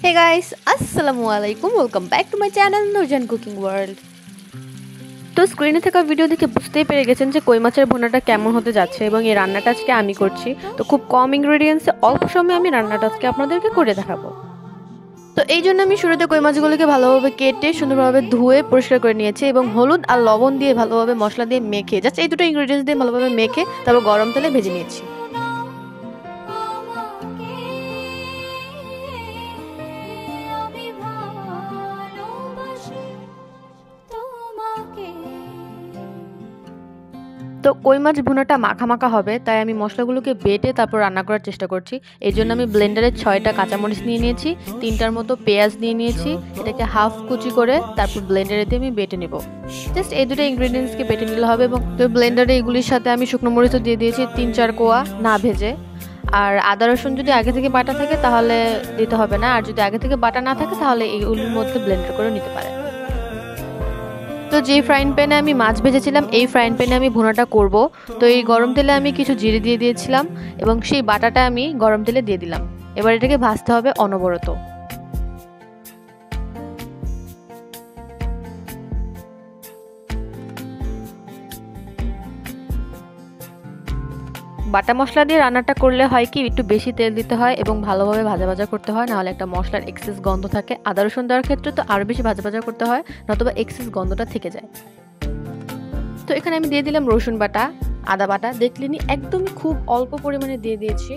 Hey guys, Assalamualaikum. Welcome back to my channel Nurjan Cooking World. তো স্ক্রিনে থাকা video দেখে বুঝতেই পেরে গেছেন যে কই মাছের ভুনাটা কেমন হতে যাচ্ছে এবং এই রান্নাটা আজকে আমি করছি। তো খুব কম ইনগ্রেডিয়েন্টসে অল্প সময়ে আমি রান্নাটা আজকে আপনাদেরকে করে দেখাবো। তো এই জন্য আমি শুরুতে কই মাছগুলোকে ভালোভাবে কেটে সুন্দরভাবে ধুয়ে পরিষ্কার করে নিয়েছি এবং হলুদ আর লবণ দিয়ে ভালোভাবে মশলা দিয়ে মেখে জাস্ট এই দুটো ইনগ্রেডিয়েন্টস দিয়ে ভালোভাবে মেখে তারপর গরম তেলে ভেজে নিয়েছি। তো কই মাছ ভুনাটা মাখা মাখা হবে, তাই আমি মশলাগুলোকে বেটে তারপর রান্না করার চেষ্টা করছি। এই জন্য আমি ব্লেন্ডারে 6টা কাঁচামরিচ নিয়ে নিয়েছি, 3টার মতো পেঁয়াজ নিয়ে নিয়েছি, এটাকে হাফ কুচি করে তারপর ব্লেন্ডারে দিয়ে আমি বেটে নেব। জাস্ট এই দুটো ইনগ্রেডিয়েন্টসকে বেটে নিলে হবে। এবং তো ব্লেন্ডারে এগুলির সাথে আমি শুকনো মরিচও দিয়ে দিয়েছি 3-4 কোয়া না ভেজে। আর আদা রসুন যদি আগে থেকে বাটা থাকে তাহলে দিতে হবে না, আর যদি আগে থেকে বাটা না থাকে তাহলে এইগুলির মধ্যে ব্লেন্ডার করে নিতে পারেন। তো যেই ফ্রাইং প্যানে আমি মাছ ভেজেছিলাম এই ফ্রাইং প্যানে আমি ভুনাটা করব। তো এই গরম তেলে আমি কিছু জিরে দিয়ে দিয়েছিলাম এবং সেই বাটাটা আমি গরম তেলে দিয়ে দিলাম। এবার এটাকে ভাজতে হবে অনবরত। বাটা মশলা দিয়ে রান্নাটা করলে হয় কি একটু বেশি তেল দিতে হয় এবং ভালোভাবে ভাজা ভাজা করতে হয়, নাহলে একটা মশলার এক্সেস গন্ধ থাকে। আদা রসুন দেওয়ার ক্ষেত্রে তো আরও বেশি ভাজা ভাজা করতে হয়, নতুবা এক্সেস গন্ধটা থেকে যায়। তো এখানে আমি দিয়ে দিলাম রসুন বাটা, আদা বাটা, দেখলেনি একদমই খুব অল্প পরিমাণে দিয়ে দিয়েছি।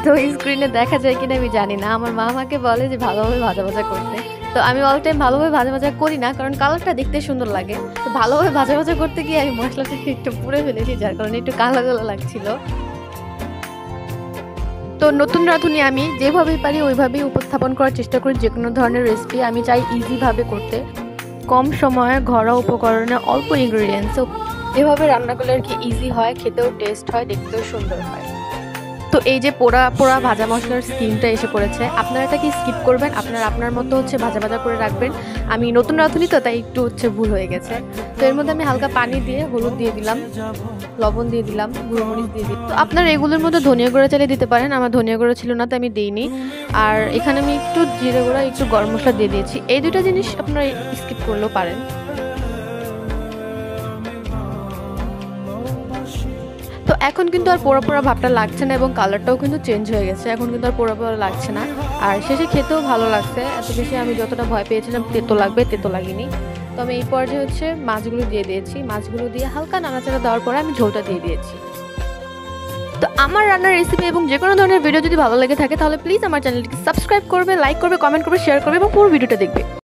তো স্ক্রিনে দেখা যায় কিনা আমি জানি না, আমার মা আমাকে বলে যে ভালোভাবে ভাজা ভাজা করতে। তো আমি অল টাইম ভালোভাবে ভাজা ভাজা করি না, কারণ কালারটা দেখতে সুন্দর লাগে। তো ভালোভাবে ভাজা ভাজা করতে গিয়ে আমি মশলাটাকে একটু পুড়ে ফেলেছি, যার কারণে একটু কালো কালো লাগছিল। তো নতুন রাঁধুনি আমি যেভাবেই পারি ওইভাবেই উপস্থাপন করার চেষ্টা করি যে কোনো ধরনের রেসিপি। আমি চাই ইজিভাবে করতে, কম সময়ে ঘরোয়া উপকরণে অল্প ইনগ্রেডিয়েন্টস। এভাবে রান্না করলে আর কি ইজি হয়, খেতেও টেস্ট হয়, দেখতেও সুন্দর হয়। তো এই যে পোড়া পোড়া ভাজা মশলার স্কিমটা এসে পড়েছে, আপনারা এটা কি স্কিপ করবেন, আপনারা আপনার মতো ভাজা ভাজা করে রাখবেন। আমি নতুন রাঁধুনি তো তাই একটু ভুল হয়ে গেছে। তো এর মধ্যে আমি হালকা পানি দিয়ে হলুদ দিয়ে দিলাম, লবণ দিয়ে দিলাম, গুঁড়ো মরিচ দিয়ে দিই। তো আপনারা এগুলোর মধ্যে ধনিয়া গুঁড়া চালিয়ে দিতে পারেন, আমার ধনিয়া গুঁড়া ছিল না তো আমি দিইনি। আর এখানে আমি একটু জিরে গুঁড়া, একটু গরম মশলা দিয়ে দিয়েছি। এই দুটো জিনিস আপনারা স্কিপ করলেও পারেন। তো এখন কিন্তু আর পোড়া পোড়া ভাবটা লাগছে না এবং কালারটাও কিন্তু চেঞ্জ হয়ে গেছে। এখন কিন্তু আর পোড়া পোড়া লাগছে না, আর শেষে খেতেও ভালো লাগছে। এত বেশি আমি যতটা ভয় পেয়েছিলাম তেতো লাগবে, তেতো লাগেনি। তো আমি এই পর্যায়ে মাছগুলো দিয়ে দিয়েছি। মাছগুলো দিয়ে হালকা নাড়াচাড়া দেওয়ার পরে আমি ঝোলটা দিয়ে দিয়েছি। তো আমার রান্নার রেসিপি এবং যে কোনো ধরনের ভিডিও যদি ভালো লেগে থাকে তাহলে প্লিজ আমার চ্যানেলটিকে সাবস্ক্রাইব করবে, লাইক করবে, কমেন্ট করবে, শেয়ার করবে এবং পুরো ভিডিওটা দেখবে।